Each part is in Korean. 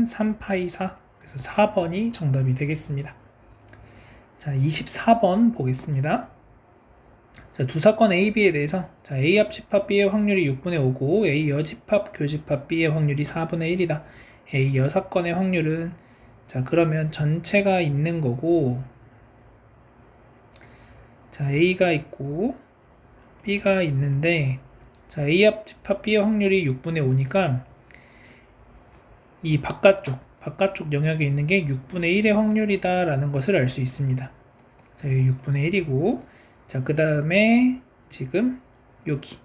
3파이 4. 그래서 4번이 정답이 되겠습니다. 자, 24번 보겠습니다. 자, 두 사건 A, B에 대해서 자, A 합집합 B의 확률이 6분의 5고 A 여집합 교집합 B의 확률이 4분의 1이다. A 여사건의 확률은 자, 그러면 전체가 있는 거고 자, A가 있고 B가 있는데 자, A 합집합 B의 확률이 6분의 5니까 이 바깥쪽 영역에 있는 게 6분의 1의 확률이다 라는 것을 알 수 있습니다. 자, 여기 6분의 1이고 자, 그 다음에 지금 여기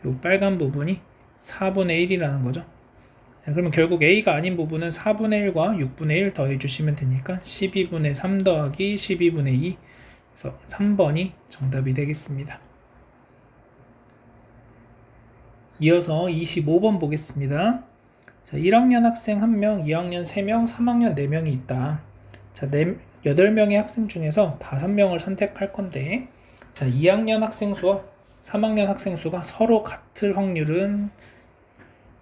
요 빨간 부분이 4분의 1이라는 거죠. 자, 그러면 결국 A가 아닌 부분은 4분의 1과 6분의 1 더해주시면 되니까 12분의 3 더하기 12분의 2 그래서 3번이 정답이 되겠습니다. 이어서 25번 보겠습니다. 자, 1학년 학생 1명, 2학년 3명, 3학년 4명이 있다. 자, 8명의 학생 중에서 5명을 선택할 건데 자, 2학년 학생 수와 3학년 학생 수가 서로 같을 확률은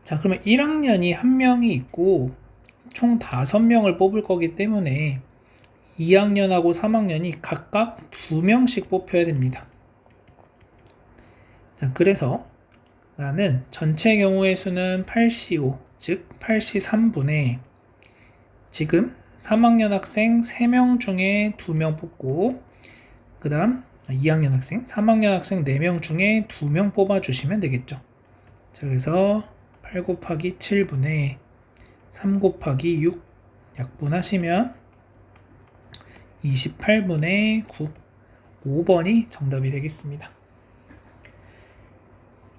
자, 그러면 1학년이 1명이 있고 총 5명을 뽑을 거기 때문에 2학년하고 3학년이 각각 2명씩 뽑혀야 됩니다. 자, 그래서 나는 전체 경우의 수는 8C5, 즉 8C3분의 지금 3학년 학생 3명 중에 2명 뽑고 그 다음 2학년 학생, 3학년 학생 4명 중에 2명 뽑아주시면 되겠죠. 자, 그래서 8 곱하기 7분의 3 곱하기 6 약분하시면 28분의 9 5번이 정답이 되겠습니다.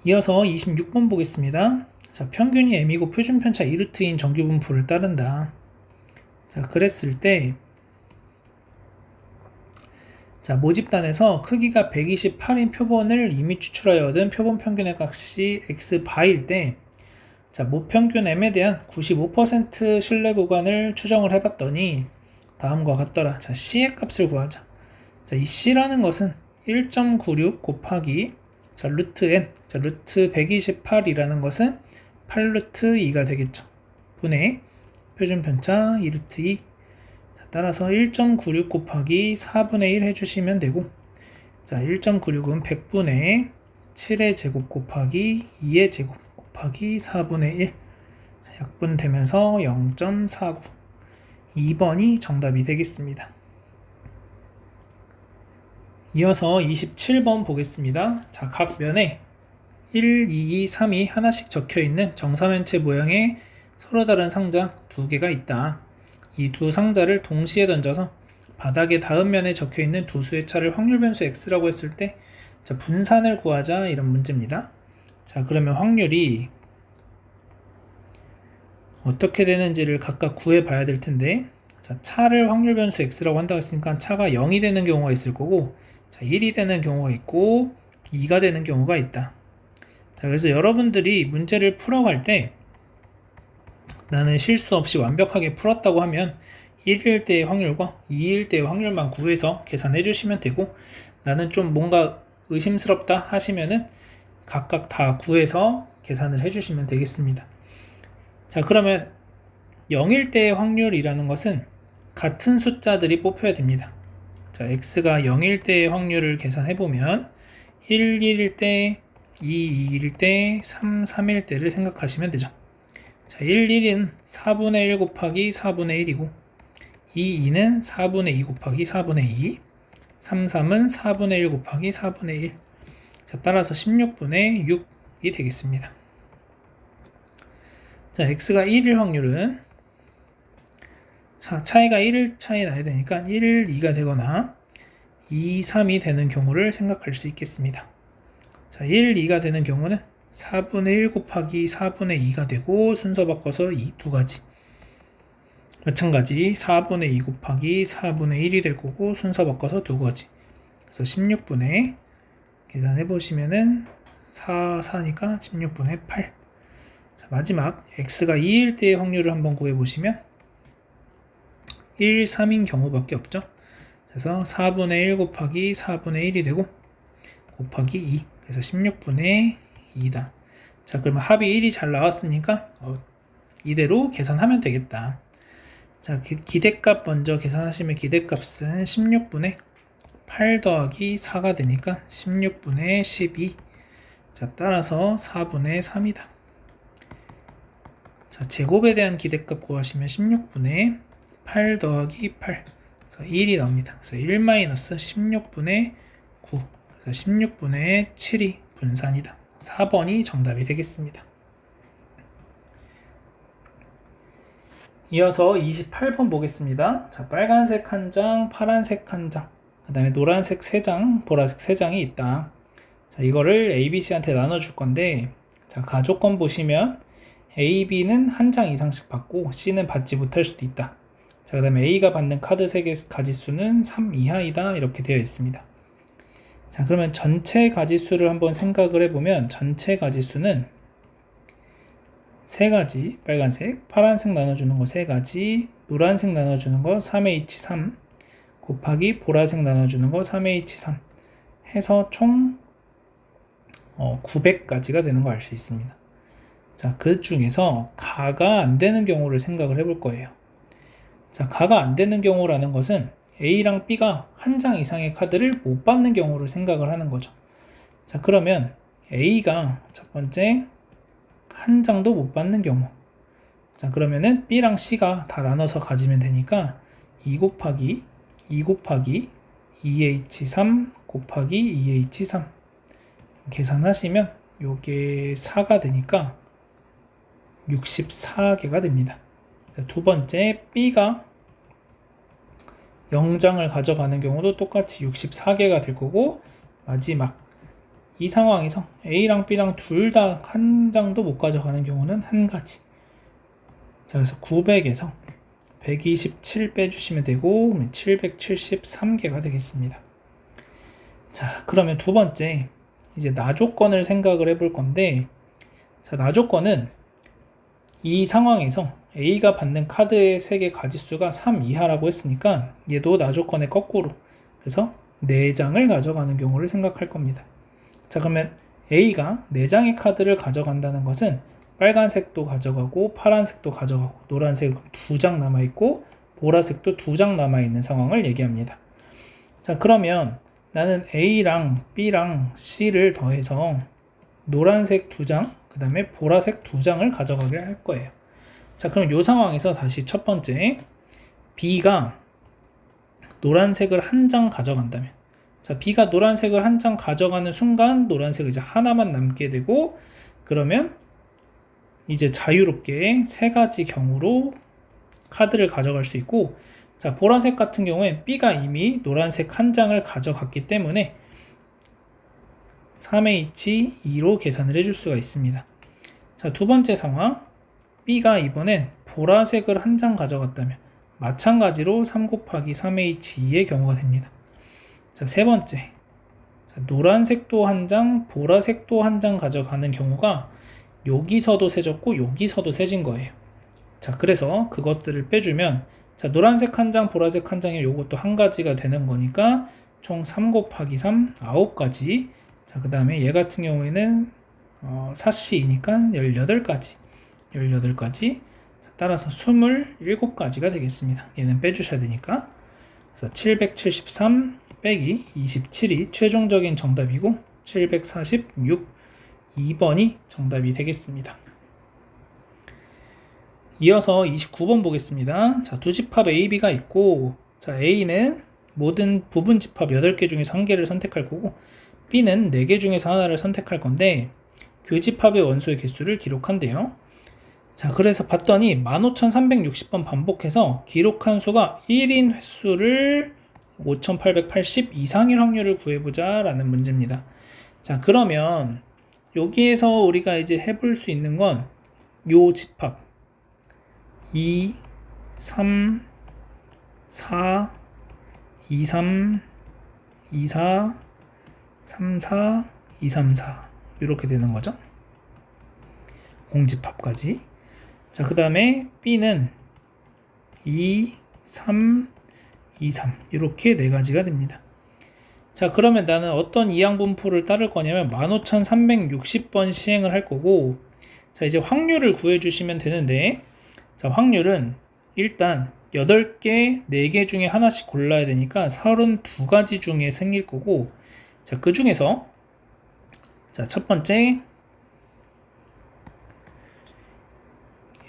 이어서 26번 보겠습니다. 자, 평균이 m이고 표준편차 2루트인 정규분포를 따른다. 자, 그랬을 때 자, 모집단에서 크기가 128인 표본을 이미 추출하여 얻은 표본 평균의 값이 x바일 때 자, 모평균 m에 대한 95% 신뢰 구간을 추정을 해봤더니 다음과 같더라. 자, c의 값을 구하자. 자, 이 c라는 것은 1.96 곱하기 자, 루트 n, 자, 루트 128이라는 것은 8루트 2가 되겠죠. 분의 표준편차 2루트 2. 자, 따라서 1.96 곱하기 4분의 1 해주시면 되고, 자, 1.96은 100분의 7의 제곱 곱하기 2의 제곱 곱하기 4분의 1. 자, 약분되면서 0.49. 2번이 정답이 되겠습니다. 이어서 27번 보겠습니다. 자, 각 면에 1, 2, 3이 하나씩 적혀있는 정사면체 모양의 서로 다른 상자 2개가 있다. 이 두 상자를 동시에 던져서 바닥에 닿은 면에 적혀있는 두 수의 차를 확률 변수 x라고 했을 때 자, 분산을 구하자 이런 문제입니다. 자, 그러면 확률이 어떻게 되는지를 각각 구해봐야 될 텐데 자, 차를 확률 변수 x라고 한다고 했으니까 차가 0이 되는 경우가 있을 거고 자, 1이 되는 경우가 있고 2가 되는 경우가 있다. 자, 그래서 여러분들이 문제를 풀어갈 때 나는 실수 없이 완벽하게 풀었다고 하면 1일 때의 확률과 2일 때의 확률만 구해서 계산해 주시면 되고 나는 좀 뭔가 의심스럽다 하시면은 각각 다 구해서 계산을 해 주시면 되겠습니다. 자, 그러면 0일 때의 확률이라는 것은 같은 숫자들이 뽑혀야 됩니다. 자, x가 0일 때의 확률을 계산해 보면 1, 1일 때, 2, 2일 때, 3, 3일 때를 생각하시면 되죠. 자, 1, 1은 4분의 1 곱하기 4분의 1이고 2, 2는 4분의 2 곱하기 4분의 2 3, 3은 4분의 1 곱하기 4분의 1 자, 따라서 16분의 6이 되겠습니다. 자, x가 1일 확률은 자, 차이가 1일 차이 나야 되니까 1, 2가 되거나 2, 3이 되는 경우를 생각할 수 있겠습니다. 자, 1, 2가 되는 경우는 4분의 1 곱하기 4분의 2가 되고 순서 바꿔서 이 두 가지 마찬가지 4분의 2 곱하기 4분의 1이 될 거고 순서 바꿔서 두 가지 그래서 16분의 계산해 보시면은 4, 4니까 16분의 8 자, 마지막 x가 2일 때의 확률을 한번 구해 보시면 1, 3인 경우밖에 없죠. 그래서 4분의 1 곱하기 4분의 1이 되고 곱하기 2 그래서 16분의 2다. 자, 그러면 합이 1이 잘 나왔으니까 이대로 계산하면 되겠다. 자, 기대값 먼저 계산하시면 기대값은 16분의 8 더하기 4가 되니까 16분의 12. 자, 따라서 4분의 3이다. 자, 제곱에 대한 기대값 구하시면 16분의 8 더하기 8. 그래서 1이 나옵니다. 그래서 1 마이너스 16분의 9. 그래서 16분의 7이 분산이다. 4번이 정답이 되겠습니다. 이어서 28번 보겠습니다. 자, 빨간색 한 장, 파란색 한 장, 그 다음에 노란색 3장, 보라색 3장이 있다. 자, 이거를 A, B, C한테 나눠줄 건데, 자, 가족권 보시면 A, B는 한 장 이상씩 받고 C는 받지 못할 수도 있다. 자, 그 다음에 A가 받는 카드 3개 가지수는 3 이하이다. 이렇게 되어 있습니다. 자, 그러면 전체 가지수를 한번 생각을 해보면 전체 가지수는 3가지, 빨간색, 파란색 나눠주는 거 3가지, 노란색 나눠주는 거 3H3 곱하기 보라색 나눠주는 거 3H3 해서 총 900가지가 되는 거 알 수 있습니다. 자, 그 중에서 가가 안 되는 경우를 생각을 해볼 거예요. 자, 가가 안 되는 경우라는 것은 A랑 B가 한 장 이상의 카드를 못 받는 경우를 생각을 하는 거죠. 자, 그러면 A가 첫 번째 한 장도 못 받는 경우. 자, 그러면은 B랑 C가 다 나눠서 가지면 되니까 2 곱하기 2H3 곱하기 2H3 계산하시면 요게 4가 되니까 64개가 됩니다. 자, 두 번째 B가 0장을 가져가는 경우도 똑같이 64개가 될 거고, 마지막 이 상황에서 A랑 B랑 둘 다 한 장도 못 가져가는 경우는 한 가지. 자, 그래서 900에서 127 빼주시면 되고 773개가 되겠습니다. 자, 그러면 두 번째 이제 나조건을 생각을 해볼 건데, 자, 나조건은 이 상황에서 A가 받는 카드의 3개 가지수가 3 이하라고 했으니까 얘도 나조건의 거꾸로, 그래서 4장을 가져가는 경우를 생각할 겁니다. 자, 그러면 A가 4장의 카드를 가져간다는 것은 빨간색도 가져가고 파란색도 가져가고 노란색 2장 남아있고 보라색도 2장 남아있는 상황을 얘기합니다. 자, 그러면 나는 A랑 B랑 C를 더해서 노란색 2장, 그 다음에 보라색 2장을 가져가게 할 거예요. 자, 그럼 이 상황에서 다시 첫 번째 B가 노란색을 한 장 가져간다면, 자, B가 노란색을 한 장 가져가는 순간 노란색을 이제 하나만 남게 되고, 그러면 이제 자유롭게 3가지 경우로 카드를 가져갈 수 있고, 자, 보라색 같은 경우에 B가 이미 노란색 한 장을 가져갔기 때문에 3H2로 계산을 해줄 수가 있습니다. 자, 두 번째 상황, B가 이번엔 보라색을 한 장 가져갔다면 마찬가지로 3 곱하기 3H2의 경우가 됩니다. 자, 세 번째, 자, 노란색도 한 장, 보라색도 한 장 가져가는 경우가 여기서도 세졌고 여기서도 세진 거예요. 자, 그래서 그것들을 빼주면, 자, 노란색 한 장, 보라색 한 장이 요것도 한 가지가 되는 거니까 총 3 곱하기 3, 9가지. 자, 그 다음에 얘 같은 경우에는 4C이니까 18가지. 자, 따라서 27가지가 되겠습니다. 얘는 빼주셔야 되니까. 그래서 773 빼기 27이 최종적인 정답이고 746, 2번이 정답이 되겠습니다. 이어서 29번 보겠습니다. 자, 두 집합 A, B가 있고, 자, A는 모든 부분 집합 8개 중에서 1개를 선택할 거고, B는 4개 중에서 하나를 선택할 건데, 교집합의 원소의 개수를 기록한대요. 자, 그래서 봤더니 15360번 반복해서 기록한 수가 1인 횟수를 5880 이상일 확률을 구해보자 라는 문제입니다. 자, 그러면 여기에서 우리가 이제 해볼 수 있는 건 요 집합 2, 3, 4, 2, 3, 2, 4, 3, 4, 2, 3, 4 이렇게 되는 거죠. 공집합까지. 자, 그 다음에 B는 2, 3, 2, 3 이렇게 4가지가 됩니다. 자, 그러면 나는 어떤 이항분포를 따를 거냐면 15360번 시행을 할 거고, 자, 이제 확률을 구해주시면 되는데, 자, 확률은 일단 8개, 4개 중에 하나씩 골라야 되니까 32가지 중에 생길 거고, 자, 그 중에서 자, 첫 번째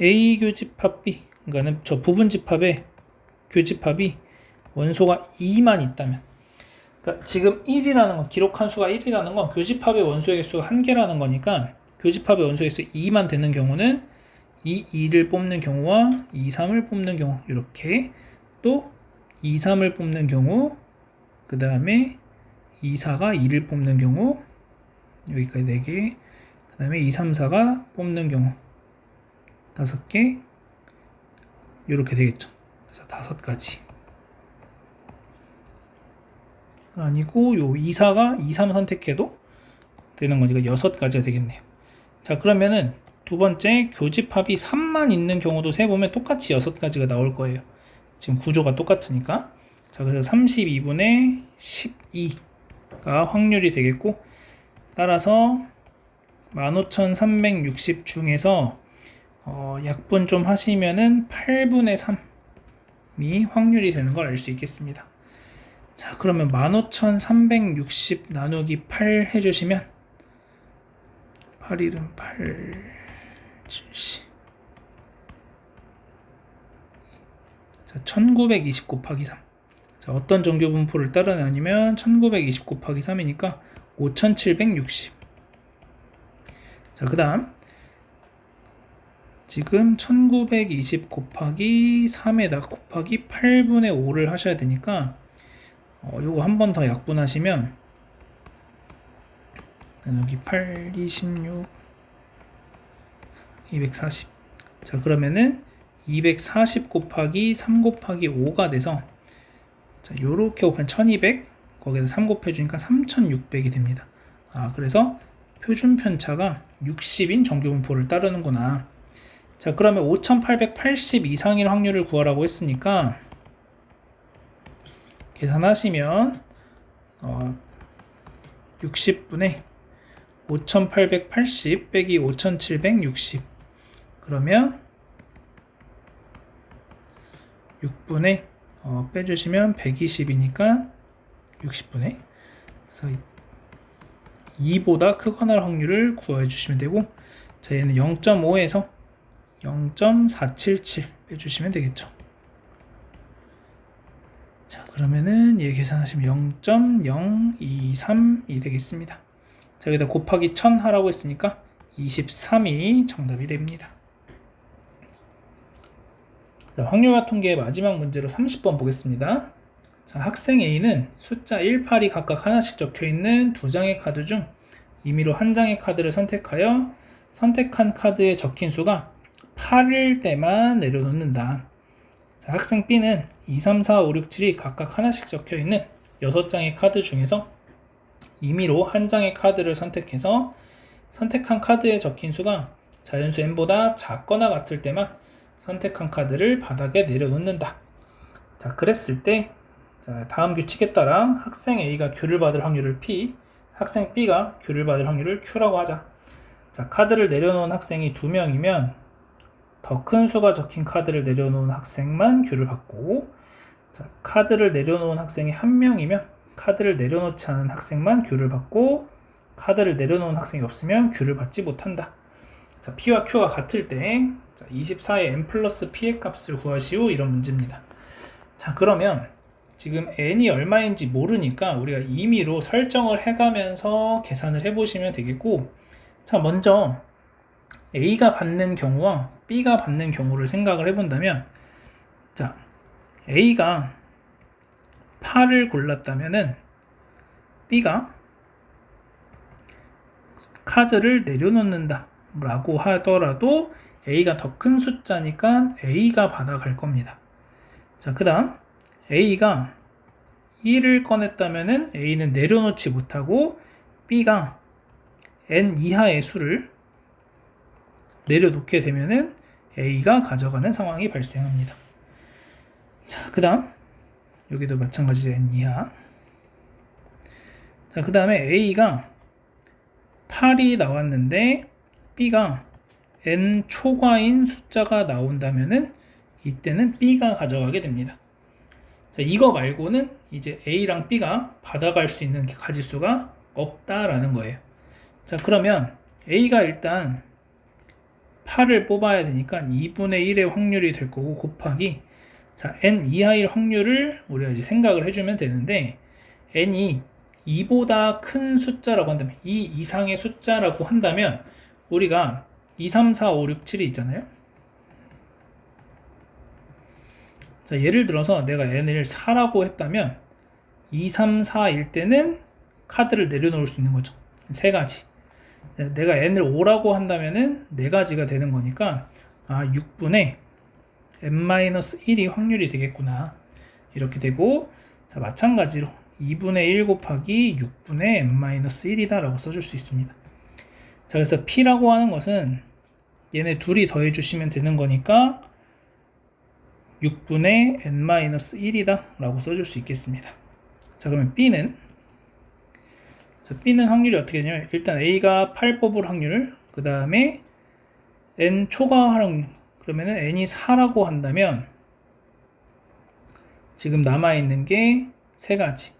A 교집합 B, 그러니까 저 부분집합의 교집합이 원소가 2만 있다면, 그러니까 지금 1이라는 건, 기록한 수가 1이라는 건 교집합의 원소의 개수가 1개라는 거니까 교집합의 원소의 개수 2만 되는 경우는 이 2를 뽑는 경우와 2, 3을 뽑는 경우, 이렇게 또 2, 3을 뽑는 경우, 그 다음에 2, 4가 2를 뽑는 경우, 여기까지 4개, 그 다음에 2, 3, 4가 뽑는 경우 5개, 이렇게 되겠죠. 그래서 5가지. 아니고 요 2, 4가 2, 3 선택해도 되는 거니까 6가지가 되겠네요. 자, 그러면은 두 번째 교집합이 3만 있는 경우도 세보면 똑같이 6가지가 나올 거예요. 지금 구조가 똑같으니까. 자, 그래서 32분의 12가 확률이 되겠고, 따라서 15,360 중에서 약분 좀 하시면은 8분의 3이 확률이 되는 걸 알 수 있겠습니다. 자, 그러면 15,360 나누기 8 해주시면 8일은 8, 70. 자, 1920 곱하기 3. 자, 어떤 정규 분포를 따라내냐면 1920 곱하기 3이니까 5760. 자, 그 다음 지금 1920 곱하기 3에다 곱하기 8분의 5를 하셔야 되니까 요거 한 번 더 약분하시면 여기 8, 26, 240. 자, 그러면은 240 곱하기 3 곱하기 5가 돼서, 자, 요렇게 곱하면 1200, 거기에다 3 곱해주니까 3600이 됩니다. 아, 그래서 표준 편차가 60인 정규분포를 따르는구나. 자, 그러면 5880 이상일 확률을 구하라고 했으니까 계산하시면 60분의 5880 빼기 5760, 그러면 6분의 빼주시면 120이니까 60분의, 그래서 2보다 크거나 할 확률을 구해 주시면 되고, 자, 얘는 0.5에서 0.477 빼주시면 되겠죠. 자, 그러면은 얘 계산하시면 0.023이 되겠습니다. 자, 여기다 곱하기 1000 하라고 했으니까 23이 정답이 됩니다. 자, 확률화 통계의 마지막 문제로 30번 보겠습니다. 자, 학생 A는 숫자 1, 8이 각각 하나씩 적혀있는 2장의 카드 중 임의로 한 장의 카드를 선택하여 선택한 카드에 적힌 수가 8일 때만 내려놓는다. 자, 학생 B는 2, 3, 4, 5, 6, 7이 각각 하나씩 적혀있는 6장의 카드 중에서 임의로 한 장의 카드를 선택해서 선택한 카드에 적힌 수가 자연수 n보다 작거나 같을 때만 선택한 카드를 바닥에 내려놓는다. 자, 그랬을 때, 자, 다음 규칙에 따라 학생 A가 Q를 받을 확률을 P, 학생 B가 Q를 받을 확률을 Q라고 하자. 자, 카드를 내려놓은 학생이 2명이면 더 큰 수가 적힌 카드를 내려놓은 학생만 Q를 받고, 자, 카드를 내려놓은 학생이 1명이면 카드를 내려놓지 않은 학생만 Q를 받고, 카드를 내려놓은 학생이 없으면 Q를 받지 못한다. 자, P와 Q가 같을 때 24의 n 플러스 P의 값을 구하시오, 이런 문제입니다. 자, 그러면 지금 n이 얼마인지 모르니까 우리가 임의로 설정을 해가면서 계산을 해보시면 되겠고, 자, 먼저 A가 받는 경우와 B가 받는 경우를 생각을 해본다면, 자, A가 8을 골랐다면은 B가 카드를 내려놓는다 라고 하더라도 A가 더 큰 숫자니까 A가 받아갈 겁니다. 자, 그 다음 A가 1을 꺼냈다면은 A는 내려놓지 못하고 B가 n 이하의 수를 내려놓게 되면은 A가 가져가는 상황이 발생합니다. 자, 그 다음 여기도 마찬가지로 n 이하. 자, 그 다음에 A가 8이 나왔는데 B가 n 초과인 숫자가 나온다면은 이때는 b가 가져가게 됩니다. 자, 이거 말고는 이제 a랑 b가 받아갈 수 있는 가지수가 없다라는 거예요. 자, 그러면 a가 일단 8을 뽑아야 되니까 2분의 1의 확률이 될 거고 곱하기, 자, n 이하일 확률을 우리가 이제 생각을 해주면 되는데, n이 2보다 큰 숫자라고 한다면, 2 이상의 숫자라고 한다면 우리가 2, 3, 4, 5, 6, 7이 있잖아요. 자, 예를 들어서 내가 n을 4라고 했다면 2, 3, 4일 때는 카드를 내려놓을 수 있는 거죠. 세 가지. 내가 n을 5라고 한다면은 네 가지가 되는 거니까 6분의 n-1이 확률이 되겠구나. 이렇게 되고, 자, 마찬가지로 2분의 1 곱하기 6분의 n-1이다 라고 써줄 수 있습니다. 자, 그래서 p라고 하는 것은 얘네 둘이 더해 주시면 되는 거니까 6분의 n-1이다 라고 써줄 수 있겠습니다. 자, 그러면 b는 확률이 어떻게 되냐면, 일단 a가 8 뽑을 확률, 그 다음에 n 초과 확률, 그러면은 n이 4라고 한다면 지금 남아있는 게 세 가지,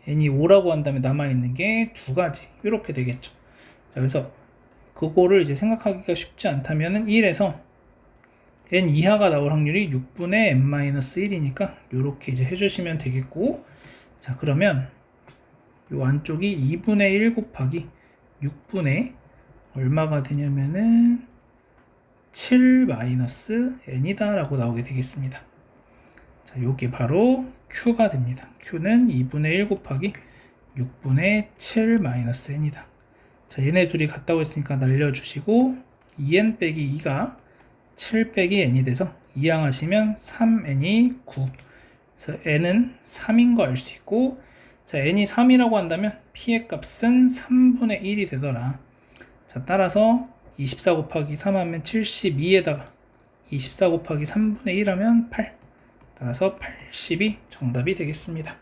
n이 5라고 한다면 남아있는 게 두 가지, 이렇게 되겠죠. 자, 그래서 그거를 이제 생각하기가 쉽지 않다면은 1에서 n 이하가 나올 확률이 6분의 n-1이니까 이렇게 이제 해주시면 되겠고, 자, 그러면 이 안쪽이 2분의 1 곱하기 6분의 얼마가 되냐면은 7-n이다 라고 나오게 되겠습니다. 자, 요게 바로 Q가 됩니다. Q는 2분의 1 곱하기 6분의 7-n이다. 자, 얘네 둘이 같다고 했으니까 날려주시고 2n 빼기 2가 7 빼기 n이 돼서 이항하시면 3n이 9. 그래서 n은 3인 거 알 수 있고, 자, n이 3이라고 한다면 p의 값은 3분의 1이 되더라. 자, 따라서 24 곱하기 3 하면 72에다가 24 곱하기 3분의 1 하면 8. 따라서 80이 정답이 되겠습니다.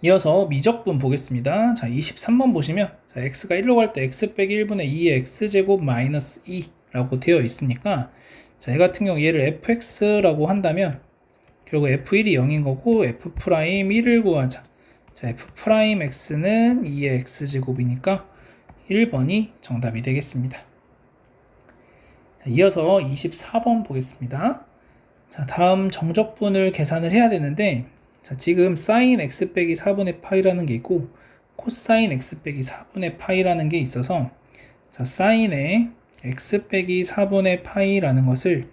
이어서 미적분 보겠습니다. 자, 23번 보시면, 자, x가 1로 갈 때 x 빼기 1분의 2의 x제곱 마이너스 2라고 되어 있으니까, 자, 얘 같은 경우 얘를 fx라고 한다면 결국 f1이 0인 거고 f'1을 구하자. 자, f'x는 2의 x제곱이니까 1번이 정답이 되겠습니다. 자, 이어서 24번 보겠습니다. 자, 다음 정적분을 계산을 해야 되는데, 자, 지금 sin x 빼기 4분의 파이라는 게 있고 코사인 x 빼기 4분의 파이라는 게 있어서, 자, sin의 x 빼기 4분의 파이라는 것을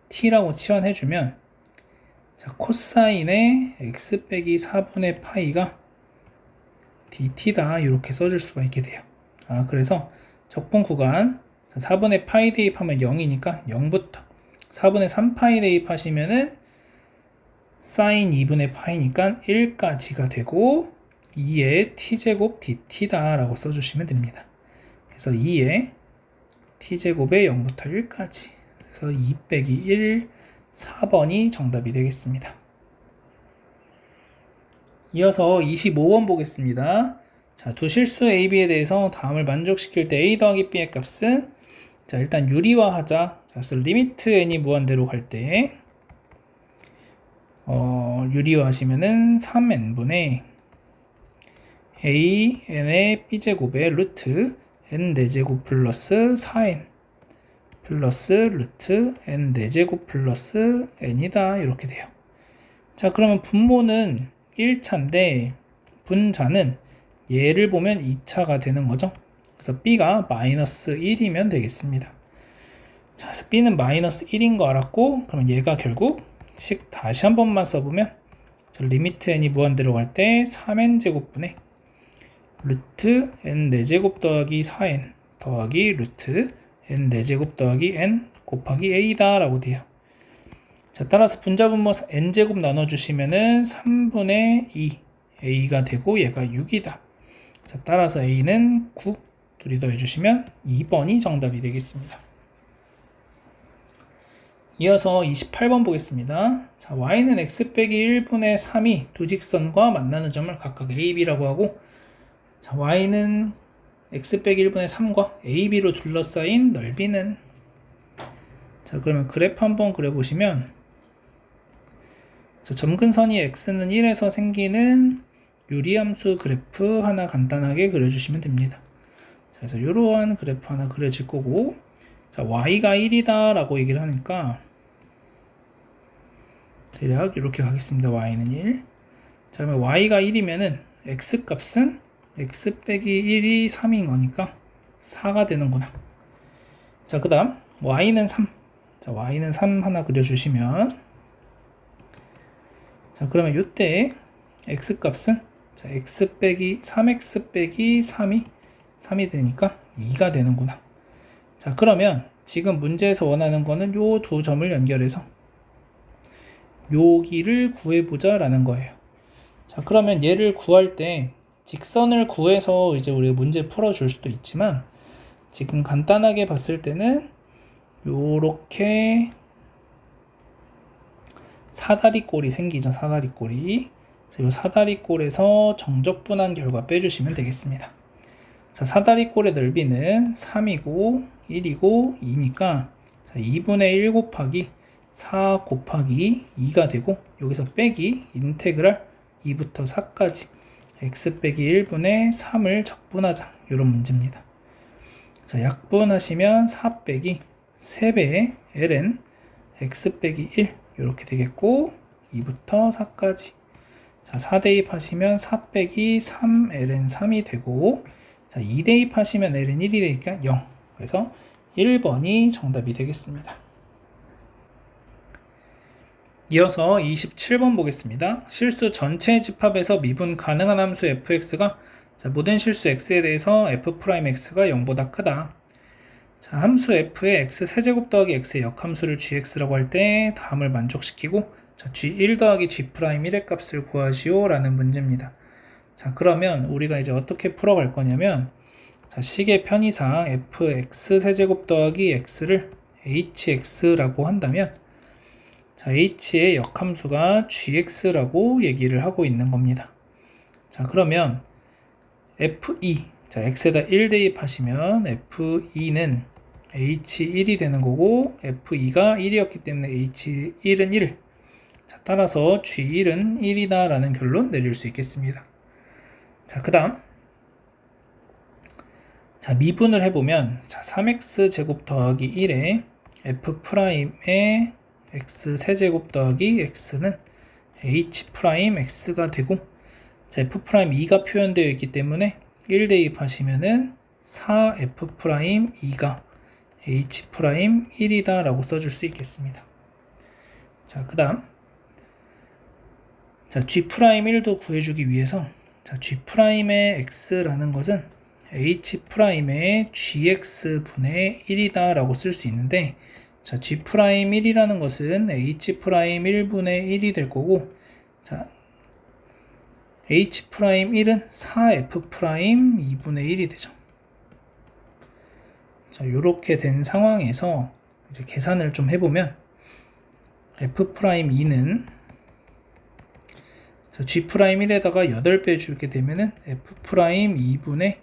t라고 치환해주면, 자, 코사인의 x 빼기 4분의 파이가 dt다 이렇게 써줄 수가 있게 돼요. 그래서 적분 구간, 자, 4분의 파이 대입하면 0이니까 0부터 4분의 3파이 대입하시면은 사인 2분의 파이니까 1까지가 되고 2의 t제곱 dt다 라고 써주시면 됩니다. 그래서 2의 t제곱에 0부터 1까지, 그래서 2 빼기 1, 4번이 정답이 되겠습니다. 이어서 25번 보겠습니다. 자, 두 실수 a, b에 대해서 다음을 만족시킬 때 a 더하기 b의 값은, 자, 일단 유리화하자. 자, 그래서 리미트 n이 무한대로 갈 때 유리화하시면은 3n분의 a n의 b제곱의 루트 n 4제곱 플러스 4n 플러스 루트 n 4제곱 플러스 n이다 이렇게 돼요. 자, 그러면 분모는 1차인데 분자는 얘를 보면 2차가 되는 거죠. 그래서 b가 마이너스 1이면 되겠습니다. 자, 그래서 b는 마이너스 1인 거 알았고, 그러면 얘가 결국 다시 한 번만 써보면, 자, 리미트 n이 무한대로 갈 때 3n 제곱분의 루트 n 4제곱 더하기 4n 더하기 루트 n 4제곱 더하기 n 곱하기 a다 라고 돼요. 자, 따라서 분자분모 n제곱 나눠주시면은 3분의 2 a가 되고 얘가 6이다. 자, 따라서 a는 9 둘이 더해주시면 2번이 정답이 되겠습니다. 이어서 28번 보겠습니다. 자, y는 x 빼기 1분의 3이 두 직선과 만나는 점을 각각 a, b라고 하고, 자, y는 x 빼기 1분의 3과 AB로 둘러싸인 넓이는. 자, 그러면 그래프 한번 그려보시면, 자, 점근선이 x는 1에서 생기는 유리함수 그래프 하나 간단하게 그려주시면 됩니다. 자, 그래서 이러한 그래프 하나 그려질 거고, 자, y가 1이다 라고 얘기를 하니까 대략 이렇게 가겠습니다. y는 1. 자, 그러면 y가 1이면은 x 값은 x 빼기 1이 3인 거니까 4가 되는구나. 자, 그 다음 y는 3. 자, y는 3 하나 그려주시면, 자, 그러면 이때 x 값은, 자, x 빼기 3x 빼기 3이 되니까 2가 되는구나. 자, 그러면 지금 문제에서 원하는 거는 요 두 점을 연결해서 여기를 구해보자 라는 거예요. 자, 그러면 얘를 구할 때 직선을 구해서 이제 우리가 문제 풀어줄 수도 있지만, 지금 간단하게 봤을 때는 요렇게 사다리꼴이 생기죠. 사다리꼴이. 자, 요 사다리꼴에서 정적분한 결과 빼주시면 되겠습니다. 자, 사다리꼴의 넓이는 3이고 1이고 2니까, 자, 2분의 1 곱하기 4 곱하기 2가 되고, 여기서 빼기 인테그랄 2부터 4까지 x 빼기 1분의 3을 적분하자. 이런 문제입니다. 자, 약분하시면 4 빼기 3배의 ln x 빼기 1 이렇게 되겠고, 2부터 4까지. 자, 4 대입하시면 4 빼기 3 ln 3이 되고, 자, 2 대입하시면 ln 1이 되니까 0. 그래서 1번이 정답이 되겠습니다. 이어서 27번 보겠습니다. 실수 전체 집합에서 미분 가능한 함수 fx가, 자, 모든 실수 x에 대해서 f'x가 0보다 크다. 자, 함수 f의 x 세제곱 더하기 x의 역함수를 gx라고 할 때 다음을 만족시키고, 자, g1 더하기 g'1의 값을 구하시오 라는 문제입니다. 자, 그러면 우리가 이제 어떻게 풀어갈 거냐면, 자, 식의 편의상 fx 세제곱 더하기 x를 hx라고 한다면, 자, h의 역함수가 gx라고 얘기를 하고 있는 겁니다. 자, 그러면 f2, 자, x에다 1 대입하시면 f2는 h1이 되는 거고, f2가 1이었기 때문에 h1은 1. 자, 따라서 g1은 1이다 라는 결론 내릴 수 있겠습니다. 자, 그 다음, 자, 미분을 해보면, 자, 3x 제곱 더하기 1에 f'의 x 세제곱 더하기 x는 h'x가 되고, 자, f'2가 표현되어 있기 때문에 1 대입하시면은 4f'2가 h'1이다 라고 써줄 수 있겠습니다. 자, 그 다음, 자, g'1도 구해주기 위해서, 자, g'의 x라는 것은 h'의 gx분의 1이다 라고 쓸 수 있는데, 자, g'1이라는 것은 h'1분의 1이 될 거고, 자, h'1은 4f'2분의 1이 되죠. 자, 요렇게 된 상황에서 이제 계산을 좀 해보면, f'2는, 자, g'1에다가 8배 주게 되면은 f'2분의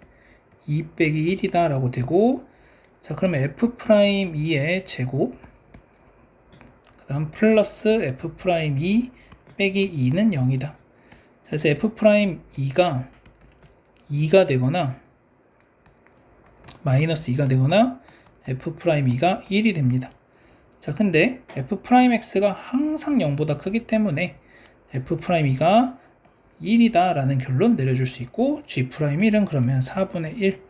2 빼기 1이다 라고 되고, 자, 그러면 f'2의 제곱, 그 다음 플러스 f'2 빼기 2는 0이다. 자, 그래서 f'2가 2가 되거나 마이너스 2가 되거나 f'2가 1이 됩니다. 자, 근데 f'x가 항상 0보다 크기 때문에 f'2가 1이다 라는 결론 내려줄 수 있고, g'1은 그러면 4분의 1.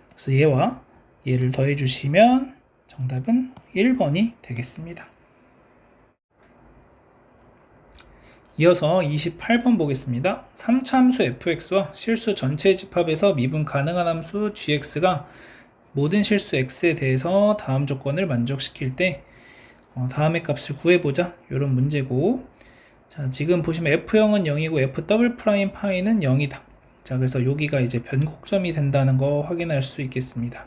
그래서 얘와 얘를 더해주시면 정답은 1번이 되겠습니다. 이어서 28번 보겠습니다. 3차 함수 fx와 실수 전체 집합에서 미분 가능한 함수 gx가 모든 실수 x에 대해서 다음 조건을 만족시킬 때 다음의 값을 구해보자, 이런 문제고, 자, 지금 보시면 f형은 0이고 f'파이는 0이다. 자, 그래서 여기가 이제 변곡점이 된다는 거 확인할 수 있겠습니다.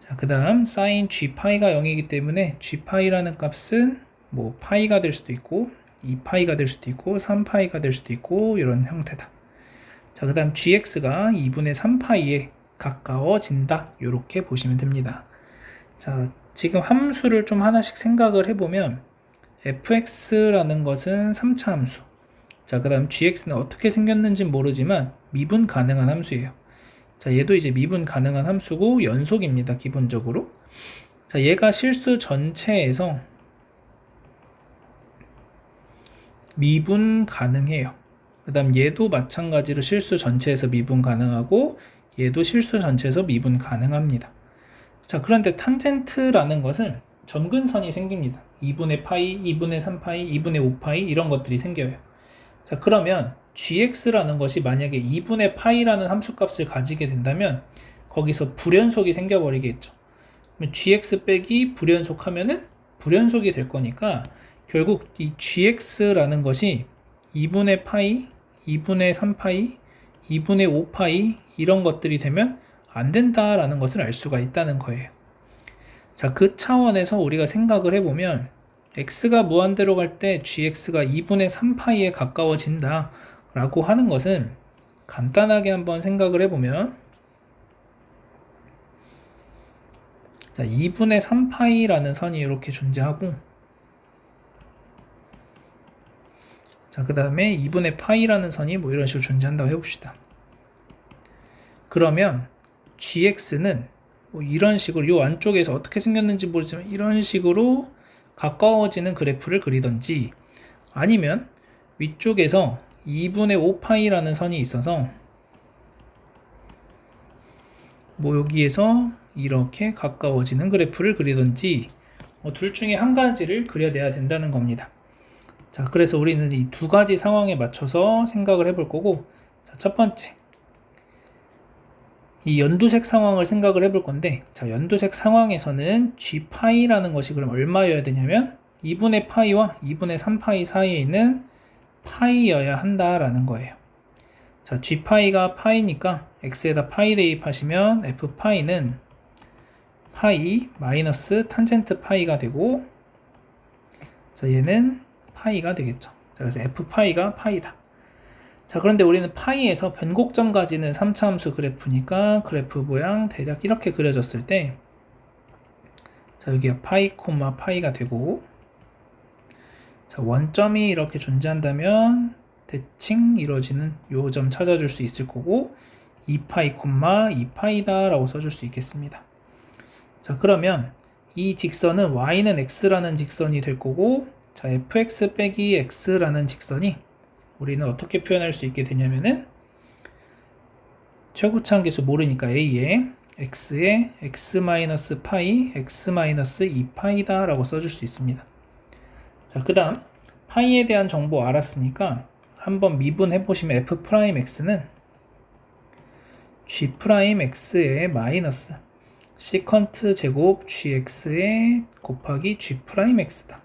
자, 그 다음 sin g파이가 0이기 때문에 g파이라는 값은 뭐 파이가 될 수도 있고 2파이가 될 수도 있고 3파이가 될 수도 있고 이런 형태다. 자, 그 다음 gx가 2분의 3파이에 가까워진다. 이렇게 보시면 됩니다. 자, 지금 함수를 좀 하나씩 생각을 해보면 fx라는 것은 3차 함수. 자, 그 다음 gx는 어떻게 생겼는지 모르지만 미분 가능한 함수예요. 자, 얘도 이제 미분 가능한 함수고 연속입니다. 기본적으로. 자, 얘가 실수 전체에서 미분 가능해요. 그 다음 얘도 마찬가지로 실수 전체에서 미분 가능하고 얘도 실수 전체에서 미분 가능합니다. 자, 그런데 탄젠트라는 것은 점근선이 생깁니다. 2분의 파이, 2분의 3파이, 2분의 5파이 이런 것들이 생겨요. 자, 그러면 gx라는 것이 만약에 2분의 파이라는 함수값을 가지게 된다면 거기서 불연속이 생겨버리겠죠. 그러면 gx 빼기 불연속 하면은 불연속이 될 거니까 결국 이 gx라는 것이 2분의 파이, 2분의 3파이, 2분의 5파이 이런 것들이 되면 안 된다라는 것을 알 수가 있다는 거예요. 자, 그 차원에서 우리가 생각을 해보면 x가 무한대로 갈 때 gx가 2분의 3파이에 가까워진다 라고 하는 것은 간단하게 한번 생각을 해보면 자, 2분의 3파이라는 선이 이렇게 존재하고 자, 그 다음에 2분의 파이라는 선이 뭐 이런 식으로 존재한다고 해봅시다. 그러면 gx는 뭐 이런 식으로 요 안쪽에서 어떻게 생겼는지 모르지만 이런 식으로 가까워지는 그래프를 그리던지 아니면 위쪽에서 2분의 5파이라는 선이 있어서 뭐 여기에서 이렇게 가까워지는 그래프를 그리던지 둘 중에 한 가지를 그려내야 된다는 겁니다. 자, 그래서 우리는 이 두 가지 상황에 맞춰서 생각을 해볼 거고 자, 첫 번째 이 연두색 상황을 생각을 해볼 건데 자, 연두색 상황에서는 g파이라는 것이 그럼 얼마여야 되냐면 2분의 파이와 2분의 3파이 사이에 있는 파이여야 한다라는 거예요. 자, g파이가 파이니까 x에다 파이 대입하시면 f파이는 파이 마이너스 탄젠트 파이가 되고 자, 얘는 파이가 되겠죠. 자, 그래서 f파이가 파이다. 자, 그런데 우리는 파이에서 변곡점 가지는 3차 함수 그래프니까 그래프 모양 대략 이렇게 그려졌을 때 자, 여기가 파이 콤마 파이가 되고 자, 원점이 이렇게 존재한다면 대칭 이루어지는 요 점 찾아줄 수 있을 거고 2파이 콤마 2파이다 라고 써줄 수 있겠습니다. 자, 그러면 이 직선은 y는 x라는 직선이 될 거고 자, fx 빼기 x라는 직선이 우리는 어떻게 표현할 수 있게 되냐면은 최고차 함계수 모르니까 a에 x에 x-파이 x-2파이다 라고 써줄 수 있습니다. 자, 그 다음 파이에 대한 정보 알았으니까 한번 미분해 보시면 f'x는 g'x의 마이너스 시컨트 제곱 gx에 곱하기 g'x다.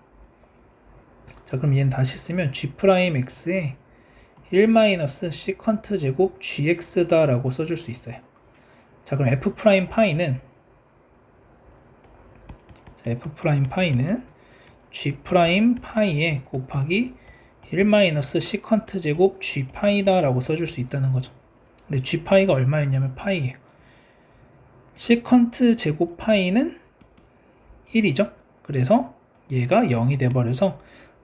자, 그럼 얘는 다시 쓰면 g'x에 1 시컨트 제곱 gx다 라고 써줄 수 있어요. 자, 그럼 f'파이는 g'파이에 곱하기 1 시컨트 제곱 g파이다 라고 써줄 수 있다는 거죠. 근데 g파이가 얼마였냐면 파이예요. 시컨트 제곱 파이는 1이죠. 그래서 얘가 0이 돼버려서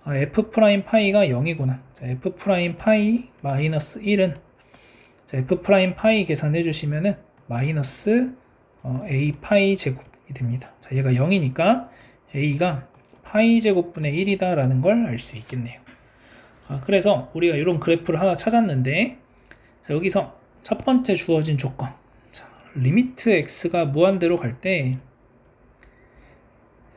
f'파이가 0이구나. 자, f'파이 마이너스 1은 자, f'파이 계산해 주시면은 마이너스 a파이 제곱이 됩니다. 자, 얘가 0이니까 a가 파이 제곱분의 1이다 라는 걸 알 수 있겠네요. 그래서 우리가 이런 그래프를 하나 찾았는데 자, 여기서 첫 번째 주어진 조건 자, 리미트 x가 무한대로 갈 때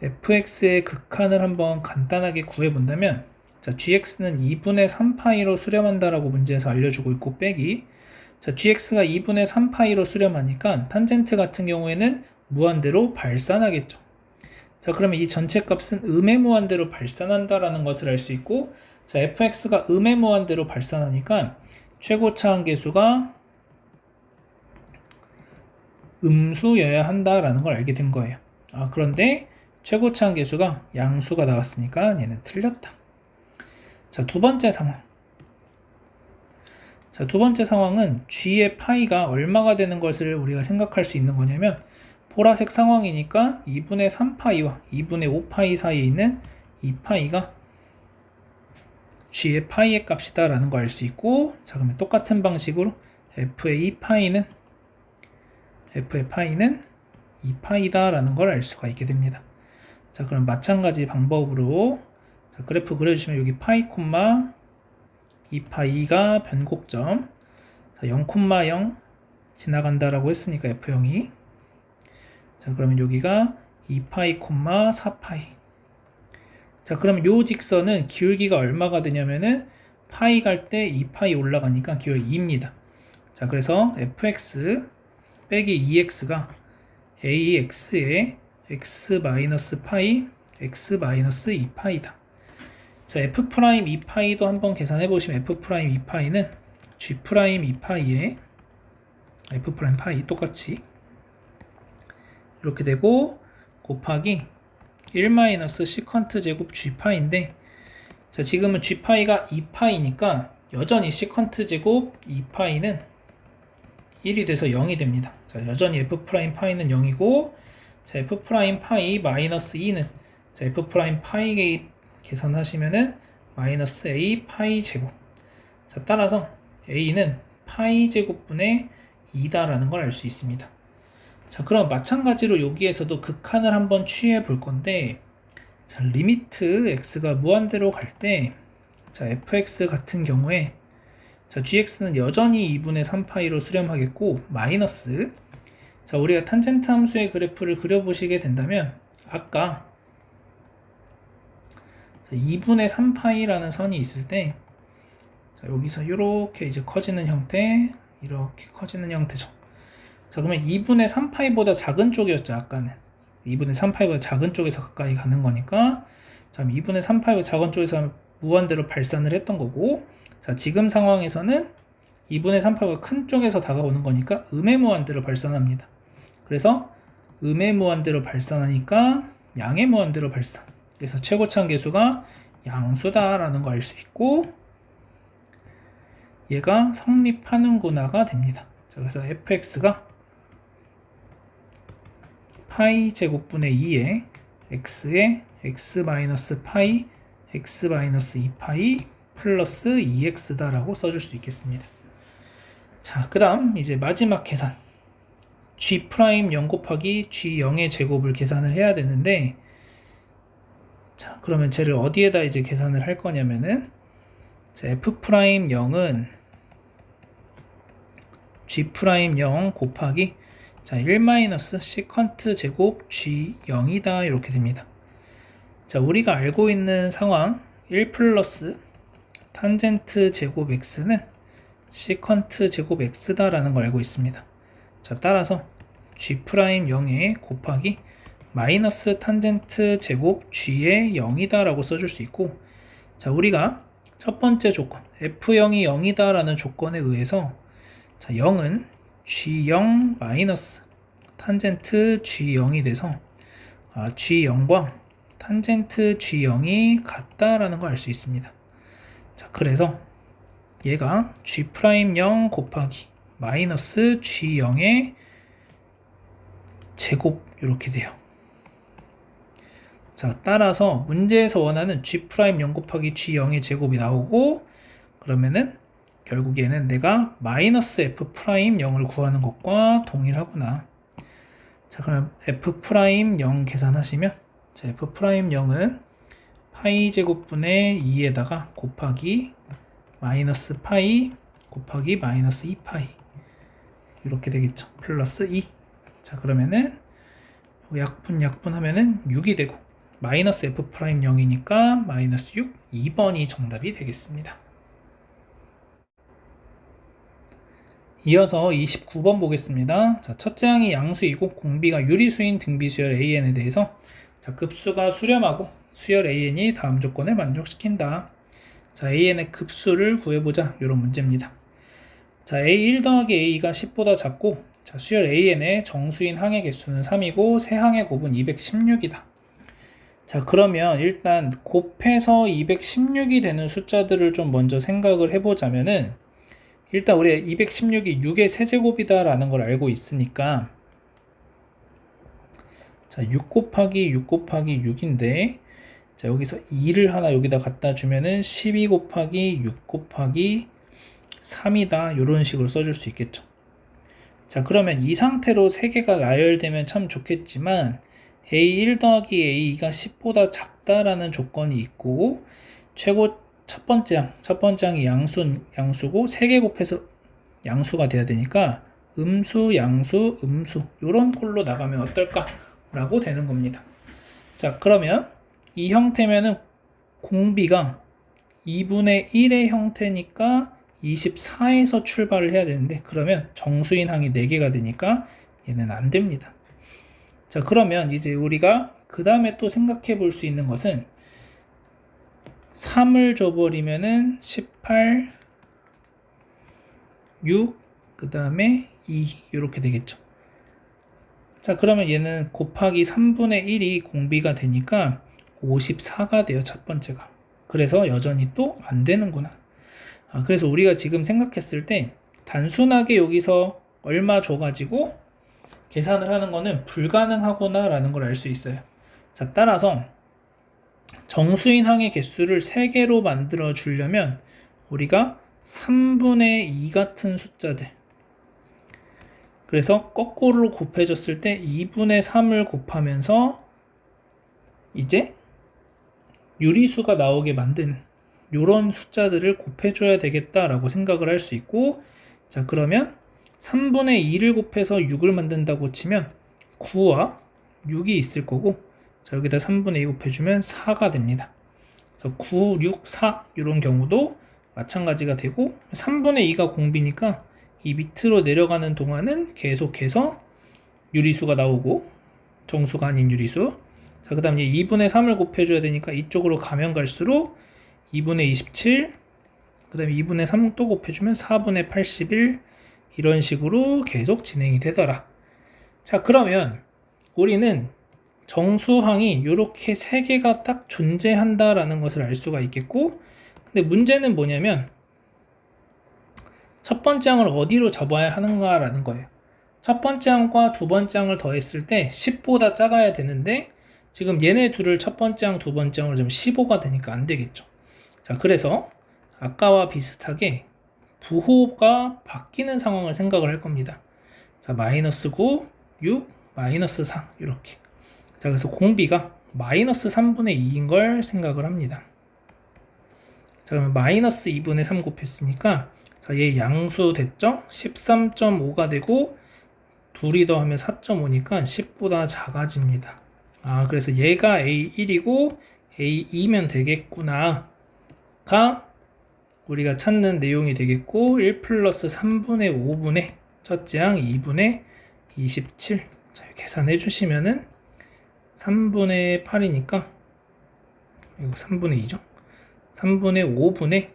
fx의 극한을 한번 간단하게 구해본다면 자, gx는 2분의 3파이로 수렴한다라고 문제에서 알려주고 있고 빼기 자, gx가 2분의 3파이로 수렴하니까 탄젠트 같은 경우에는 무한대로 발산하겠죠. 자, 그러면 이 전체 값은 음의 무한대로 발산한다라는 것을 알 수 있고 자, fx가 음의 무한대로 발산하니까 최고차 함계수가 음수여야 한다라는 걸 알게 된 거예요. 그런데 최고차 함계수가 양수가 나왔으니까 얘는 틀렸다. 자, 두 번째 상황. 자, 두 번째 상황은 g의 파이가 얼마가 되는 것을 우리가 생각할 수 있는 거냐면 보라색 상황이니까 2분의 3파이와 2분의 5파이 사이에 있는 이 파이가 g의 파이의 값이다 라는 거 알 수 있고, 자 그러면 똑같은 방식으로 f의 파이는 2파이다 라는 걸 알 수가 있게 됩니다. 자 그럼 마찬가지 방법으로 자, 그래프 그려주시면 여기 파이 콤마 2파이가 변곡점, 자, 0,0 지나간다라고 했으니까 f0이, 자 그러면 여기가 2파이 콤마 4파이. 자 그러면 요 직선은 기울기가 얼마가 되냐면은 파이 갈 때 2파이 올라가니까 기울기 2입니다. 자 그래서 fx 빼기 2x가 ax의 x 마이너스 파이 x 마이너스 2파이다. 자 f 프라임 2파이도 한번 계산해 보시면 f 프라임 2파이는 g 프라임 2파이에 f 프라임 파이 똑같이 이렇게 되고 곱하기 1 마이너스 시컨트 제곱 g파인데, 자 지금은 g파이가 2파이니까 여전히 시컨트 제곱 2파이는 1이 돼서 0이 됩니다. 자 여전히 f 프라임 파이는 0이고, 자 f 프라임 파이 마이너스 2는 자 f 프라임 파이 계산하시면은 마이너스 a 파이 제곱. 자 따라서 a는 파이 제곱분의 2다라는 걸 알 수 있습니다. 자 그럼 마찬가지로 여기에서도 극한을 한번 취해 볼 건데, 자 리미트 x가 무한대로 갈 때 자 fx 같은 경우에 자 gx는 여전히 2분의 3파이로 수렴하겠고, 마이너스, 자 우리가 탄젠트 함수의 그래프를 그려보시게 된다면 아까 자, 2분의 3파이라는 선이 있을 때 자 여기서 이렇게 이제 커지는 형태, 이렇게 커지는 형태죠. 자 그러면 2분의 3파이보다 작은 쪽이었죠. 아까는 2분의 3파이보다 작은 쪽에서 가까이 가는 거니까, 자 2분의 3파이보다 작은 쪽에서 무한대로 발산을 했던 거고, 자 지금 상황에서는 2분의 3파이보다 큰 쪽에서 다가오는 거니까 음의 무한대로 발산합니다. 그래서 음의 무한대로 발산하니까 양의 무한대로 발산, 그래서 최고차항 계수가 양수다 라는 거 알 수 있고, 얘가 성립하는구나가 됩니다. 자 그래서 fx가 파이 제곱분의 2에 x의 x 마이너스 파이 x 마이너스 2파이 플러스 2x다 라고 써줄 수 있겠습니다. 자 그 다음 이제 마지막 계산, g 프라임 0 곱하기 g0의 제곱을 계산을 해야 되는데, 자 그러면 쟤를 어디에다 이제 계산을 할 거냐면은 자, f 프라임 0은 g 프라임 0 곱하기 자 1 마이너스 시컨트 제곱 g0이다 이렇게 됩니다. 자 우리가 알고 있는 상황 1 플러스 탄젠트 제곱 x는 시컨트 제곱 x다 라는 걸 알고 있습니다. 자 따라서 g 프라임 0에 곱하기 마이너스 탄젠트 제곱 g의 0이다 라고 써줄 수 있고, 자 우리가 첫 번째 조건 f0이 0이다 라는 조건에 의해서 자 0은 g0 마이너스 탄젠트 g0이 돼서 g0과 탄젠트 g0이 같다라는 걸 알 수 있습니다. 자 그래서 얘가 g'0 곱하기 마이너스 g0의 제곱 이렇게 돼요. 자 따라서 문제에서 원하는 g'0 곱하기 g0의 제곱이 나오고, 그러면은 결국 얘는 내가 마이너스 f'0을 구하는 것과 동일하구나. 자 그럼 f'0 계산하시면 자 f'0은 파이 제곱분의 2에다가 곱하기 마이너스 파이 곱하기 마이너스 2파이 이렇게 되겠죠. 플러스 2. 자 그러면은 약분 하면은 6이 되고, 마이너스 f'0이니까 마이너스 6, 2번이 정답이 되겠습니다. 이어서 29번 보겠습니다. 자, 첫째 항이 양수이고 공비가 유리수인 등비수열 AN에 대해서 자, 급수가 수렴하고 수열 AN이 다음 조건을 만족시킨다. 자, AN의 급수를 구해보자. 이런 문제입니다. 자, A1 더하기 A가 10보다 작고 자, 수열 AN의 정수인 항의 개수는 3이고 세 항의 곱은 216이다. 자, 그러면 일단 곱해서 216이 되는 숫자들을 좀 먼저 생각을 해보자면은 일단 우리 216이 6의 세제곱이다 라는 걸 알고 있으니까 자, 6 곱하기 6 곱하기 6인데 자, 여기서 2를 하나 여기다 갖다 주면은 12 곱하기 6 곱하기 3이다 이런 식으로 써줄 수 있겠죠. 자, 그러면 이 상태로 3개가 나열되면 참 좋겠지만 A1 더하기 A2가 10보다 작다라는 조건이 있고 최고 첫 번째 항이 양수고 3개 곱해서 양수가 돼야 되니까 음수, 양수, 음수 이런 꼴로 나가면 어떨까? 라고 되는 겁니다. 자, 그러면 이 형태면은 공비가 2분의 1의 형태니까 24에서 출발을 해야 되는데 그러면 정수인 항이 4개가 되니까 얘는 안 됩니다. 자, 그러면 이제 우리가 그 다음에 또 생각해 볼 수 있는 것은 3을 줘버리면은 18, 6, 그 다음에 2 이렇게 되겠죠. 자, 그러면 얘는 곱하기 3분의 1이 공비가 되니까 54가 돼요, 첫 번째가. 그래서 여전히 또 안 되는구나. 그래서 우리가 지금 생각했을 때 단순하게 여기서 얼마 줘가지고 계산을 하는 거는 불가능하구나 라는 걸 알 수 있어요. 자, 따라서 정수인 항의 개수를 3개로 만들어 주려면 우리가 3분의 2 같은 숫자들, 그래서 거꾸로 곱해졌을 때 2분의 3을 곱하면서 이제 유리수가 나오게 만드는 이런 숫자들을 곱해줘야 되겠다라고 생각을 할 수 있고, 자, 그러면 3분의 2를 곱해서 6을 만든다고 치면 9와 6이 있을 거고, 자, 여기다 3분의 2 곱해주면 4가 됩니다. 그래서 9, 6, 4 이런 경우도 마찬가지가 되고 3분의 2가 공비니까 이 밑으로 내려가는 동안은 계속해서 유리수가 나오고 정수가 아닌 유리수. 자, 그 다음 에 2분의 3을 곱해줘야 되니까 이쪽으로 가면 갈수록 2분의 27, 그 다음에 2분의 3 또 곱해주면 4분의 81 이런 식으로 계속 진행이 되더라. 자, 그러면 우리는 정수항이 이렇게 3개가 딱 존재한다라는 것을 알 수가 있겠고, 근데 문제는 뭐냐면 첫 번째 항을 어디로 접어야 하는가라는 거예요. 첫 번째 항과 두 번째 항을 더했을 때 10보다 작아야 되는데 지금 얘네 둘을 첫 번째 항, 두 번째 항으로 좀 15가 되니까 안 되겠죠. 자, 그래서 아까와 비슷하게 부호가 바뀌는 상황을 생각을 할 겁니다. 자, 마이너스 9, 6, 마이너스 4 이렇게. 자, 그래서 공비가 마이너스 3분의 2인 걸 생각을 합니다. 자, 그러면 마이너스 2분의 3 곱했으니까 자, 얘 양수 됐죠? 13.5가 되고 둘이 더하면 4.5니까 10보다 작아집니다. 그래서 얘가 A1이고 A2면 되겠구나 가 우리가 찾는 내용이 되겠고, 1 플러스 3분의 5분의 첫째 항 2분의 27. 자, 계산해 주시면은 3분의 8이니까 이거 3분의 2죠. 3분의 5분의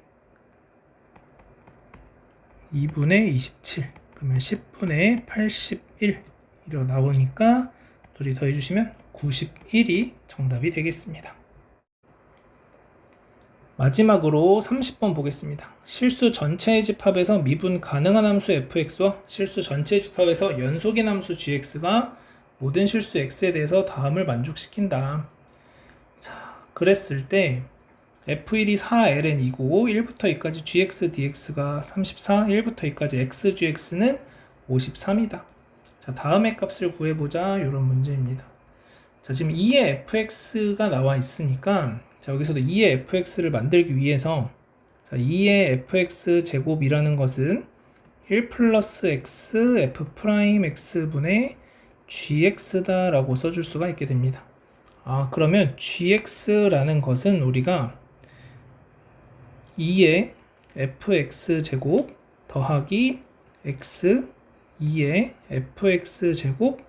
2분의 27. 그러면 10분의 81 이렇게 나오니까 둘이 더해 주시면 91이 정답이 되겠습니다. 마지막으로 30번 보겠습니다. 실수 전체의 집합에서 미분 가능한 함수 fx와 실수 전체의 집합에서 연속인 함수 gx가 모든 실수 x에 대해서 다음을 만족시킨다. 자, 그랬을 때 f1이 4ln이고 1부터 2까지 gx dx가 34, 1부터 2까지 xgx는 53이다. 자, 다음의 값을 구해보자 이런 문제입니다. 자, 지금 2의 fx가 나와 있으니까 자, 여기서도 2의 fx를 만들기 위해서 자, 2의 fx 제곱이라는 것은 1 플러스 x f 프라임 x분의 gx다 라고 써줄 수가 있게 됩니다. 그러면 gx라는 것은 우리가 2의 fx 제곱 더하기 x 2의 fx 제곱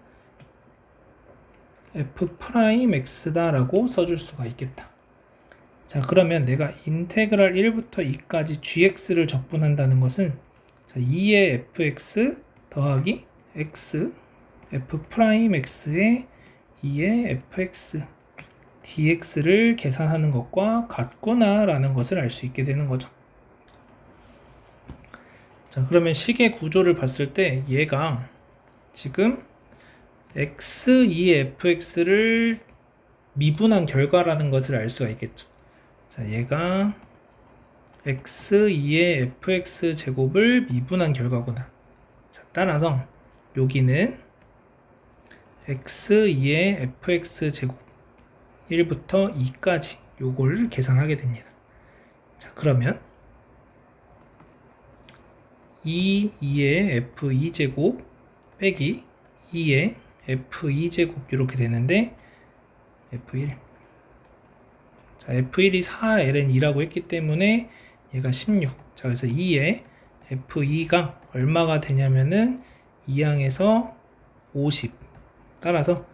f 프라임 x다 라고 써줄 수가 있겠다. 자, 그러면 내가 인테그랄 1부터 2까지 gx를 적분한다는 것은 자, 2의 fx 더하기 x f 프라임 x의 2의 fx dx를 계산하는 것과 같구나 라는 것을 알 수 있게 되는 거죠. 자, 자, 그러면 식의 구조를 봤을 때 얘가 지금 x2의 fx를 미분한 결과라는 것을 알 수가 있겠죠. 자, 얘가 x2의 fx 제곱을 미분한 결과구나. 자, 따라서 여기는 x2의 fx 제곱 1부터 2까지 요걸 계산하게 됩니다. 자, 그러면 2의 f2 제곱 빼기 2의 f2 제곱 이렇게 되는데 f1 자, f1이 4ln 2라고 했기 때문에 얘가 16. 자, 그래서 2의 f2가 얼마가 되냐면은 2항에서 50. 따라서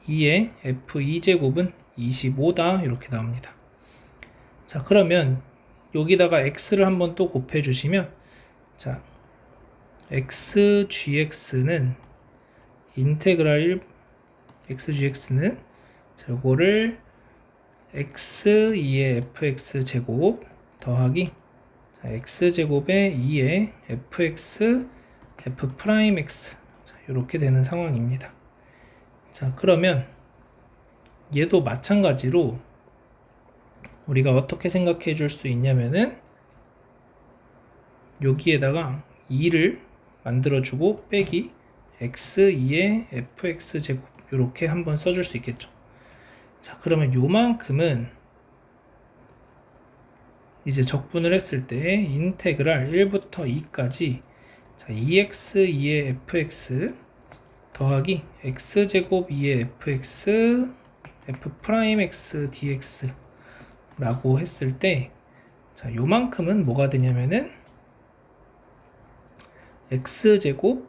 2의 f2 제곱은 25다 이렇게 나옵니다. 자, 그러면 여기다가 x를 한번 또 곱해 주시면 자, xgx는 인테그랄 1 xgx는 자, 요거를 x2의 fx 제곱 더하기 자, x제곱에 2의 fx f'x 자, 이렇게 되는 상황입니다. 자, 그러면 얘도 마찬가지로 우리가 어떻게 생각해 줄 수 있냐면은 여기에다가 2를 만들어주고 빼기 x2의 fx 제곱 이렇게 한번 써줄 수 있겠죠. 자, 그러면 요만큼은 이제 적분을 했을 때 인테그랄 1부터 2까지 자, 2x2의 fx 더하기 x제곱 2의 fx f'x dx 라고 했을 때 자, 요만큼은 뭐가 되냐면은 x제곱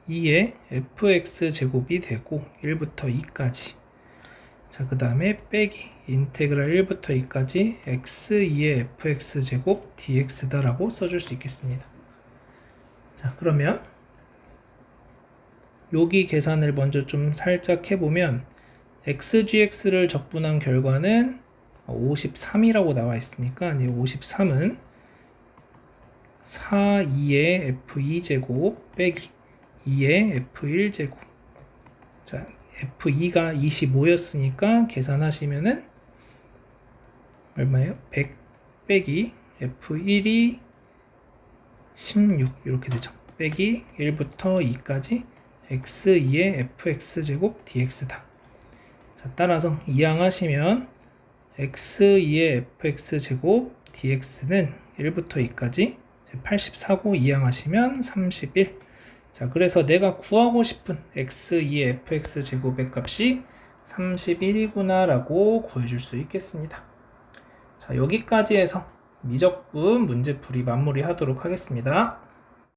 2의 fx 제곱이 되고 1부터 2까지 자, 그 다음에 빼기 인테그랄 1부터 2까지 x2의 fx 제곱 dx다 라고 써줄 수 있겠습니다. 자, 그러면 여기 계산을 먼저 좀 살짝 해보면 xgx를 적분한 결과는 53이라고 나와 있으니까 53은 4,2의 f2제곱 빼기 2의 f1제곱 자, f2가 25였으니까 계산하시면은 얼마예요? 100 빼기 f1이 16 이렇게 되죠. 빼기 1부터 2까지 x2의 fx제곱 dx다. 자, 따라서 이항하시면 x2의 fx제곱 dx는 1부터 2까지 84고 이항하시면 31. 자, 그래서 내가 구하고 싶은 x2의 fx제곱의 값이 31이구나 라고 구해줄 수 있겠습니다. 자, 여기까지 해서 미적분 문제풀이 마무리 하도록 하겠습니다.